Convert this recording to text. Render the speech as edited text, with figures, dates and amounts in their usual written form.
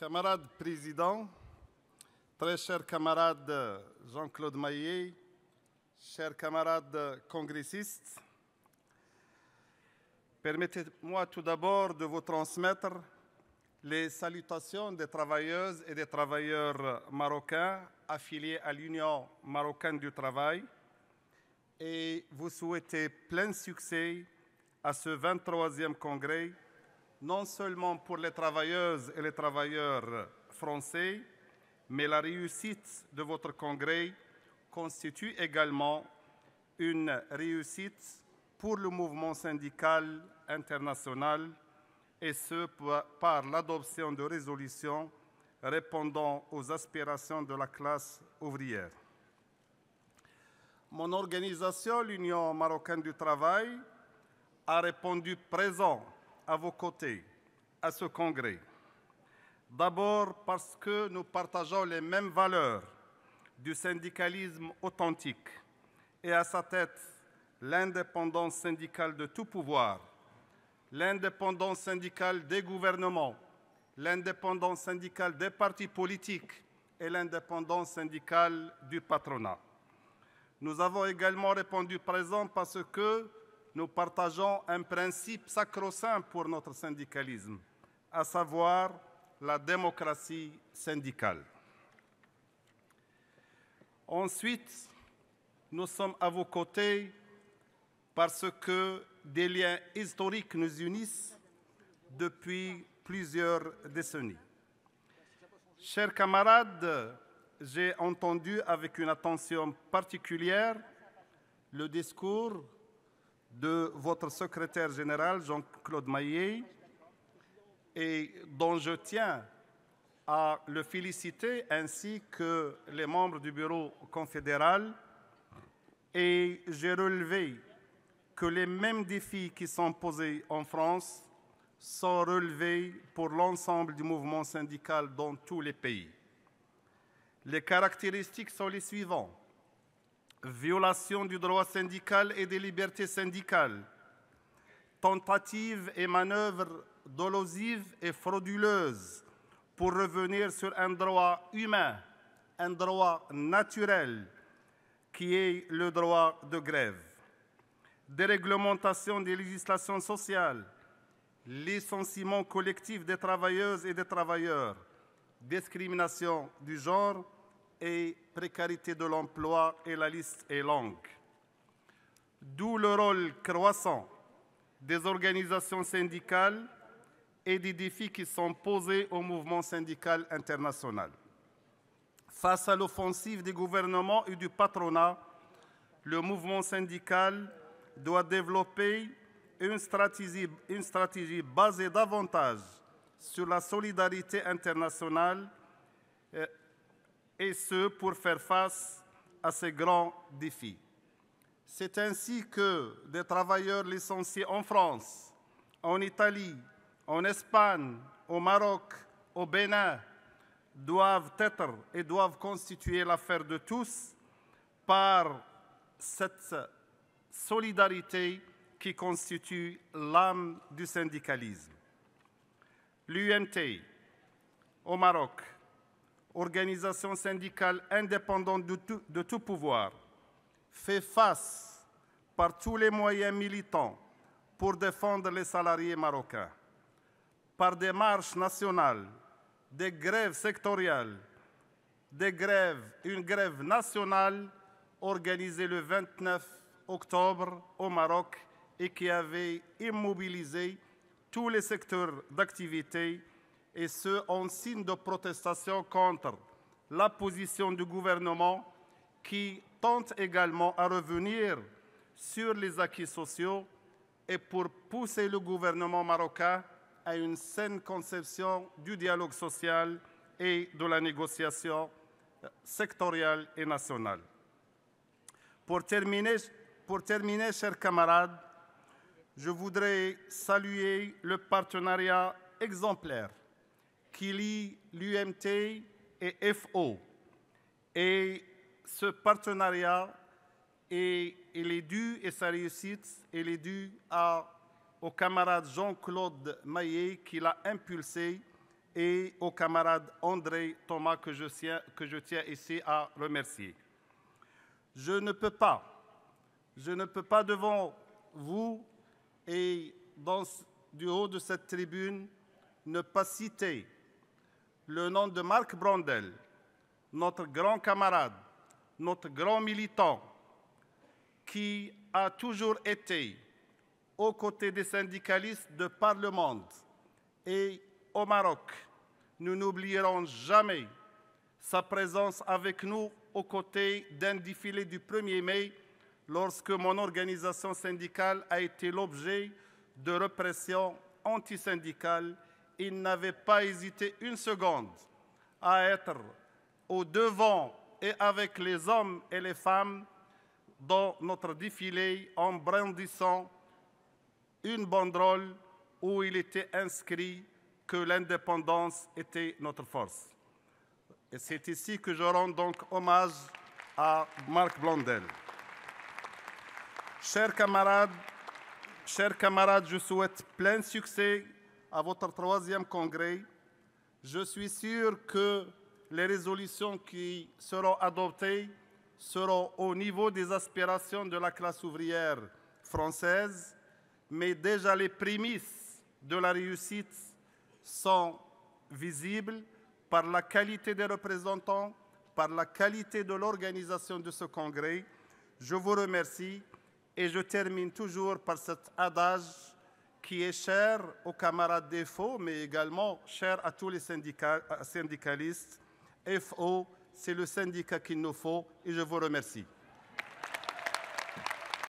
Camarade président, très cher camarade Jean-Claude Maillet, chers camarades congressistes, permettez-moi tout d'abord de vous transmettre les salutations des travailleuses et des travailleurs marocains affiliés à l'Union marocaine du travail et vous souhaiter plein succès à ce 23e congrès, non seulement pour les travailleuses et les travailleurs français, mais la réussite de votre congrès constitue également une réussite pour le mouvement syndical international, et ce par l'adoption de résolutions répondant aux aspirations de la classe ouvrière. Mon organisation, l'Union marocaine du travail, a répondu présent à vos côtés à ce congrès. D'abord parce que nous partageons les mêmes valeurs du syndicalisme authentique et à sa tête l'indépendance syndicale de tout pouvoir, l'indépendance syndicale des gouvernements, l'indépendance syndicale des partis politiques et l'indépendance syndicale du patronat. Nous avons également répondu présent parce que nous partageons un principe sacro-saint pour notre syndicalisme, à savoir la démocratie syndicale. Ensuite, nous sommes à vos côtés parce que des liens historiques nous unissent depuis plusieurs décennies. Chers camarades, j'ai entendu avec une attention particulière le discours de votre secrétaire général, Jean-Claude Maillet, et dont je tiens à le féliciter, ainsi que les membres du bureau confédéral. Et j'ai relevé que les mêmes défis qui sont posés en France sont relevés pour l'ensemble du mouvement syndical dans tous les pays. Les caractéristiques sont les suivantes: violation du droit syndical et des libertés syndicales, tentatives et manœuvres dolosives et frauduleuses pour revenir sur un droit humain, un droit naturel, qui est le droit de grève, déréglementation des législations sociales, licenciement collectif des travailleuses et des travailleurs, discrimination du genre et précarité de l'emploi, et la liste est longue. D'où le rôle croissant des organisations syndicales et des défis qui sont posés au mouvement syndical international. Face à l'offensive des gouvernements et du patronat, le mouvement syndical doit développer une stratégie basée davantage sur la solidarité internationale, et ce pour faire face à ces grands défis. C'est ainsi que des travailleurs licenciés en France, en Italie, en Espagne, au Maroc, au Bénin, doivent être et doivent constituer l'affaire de tous par cette solidarité qui constitue l'âme du syndicalisme. L'UMT au Maroc, organisation syndicale indépendante de tout pouvoir, fait face par tous les moyens militants pour défendre les salariés marocains, par des marches nationales, des grèves sectorielles, une grève nationale organisée le 29 octobre au Maroc et qui avait immobilisé tous les secteurs d'activité, et ce en signe de protestation contre la position du gouvernement qui tente également à revenir sur les acquis sociaux et pour pousser le gouvernement marocain à une saine conception du dialogue social et de la négociation sectorielle et nationale. Pour terminer, chers camarades, je voudrais saluer le partenariat exemplaire qui lie l'UMT et FO. Et ce partenariat, il est dû, et sa réussite, il est dû au camarade Jean-Claude Maillet qui l'a impulsé et au camarade André Thomas que je tiens ici à remercier. Je ne peux pas devant vous et du haut de cette tribune ne pas citer le nom de Marc Blondel, notre grand camarade, notre grand militant, qui a toujours été aux côtés des syndicalistes de par le monde. Et au Maroc, nous n'oublierons jamais sa présence avec nous aux côtés d'un défilé du 1er mai, lorsque mon organisation syndicale a été l'objet de répression antisyndicale. Il n'avait pas hésité une seconde à être au devant et avec les hommes et les femmes dans notre défilé en brandissant une banderole où il était inscrit que l'indépendance était notre force. Et c'est ici que je rends donc hommage à Marc Blondel. Chers camarades, je souhaite plein succès à votre 3e congrès. Je suis sûr que les résolutions qui seront adoptées seront au niveau des aspirations de la classe ouvrière française, mais déjà les prémices de la réussite sont visibles par la qualité des représentants, par la qualité de l'organisation de ce congrès. Je vous remercie et je termine toujours par cet adage qui est cher aux camarades des FO, mais également cher à tous les syndicalistes. FO, c'est le syndicat qu'il nous faut et je vous remercie.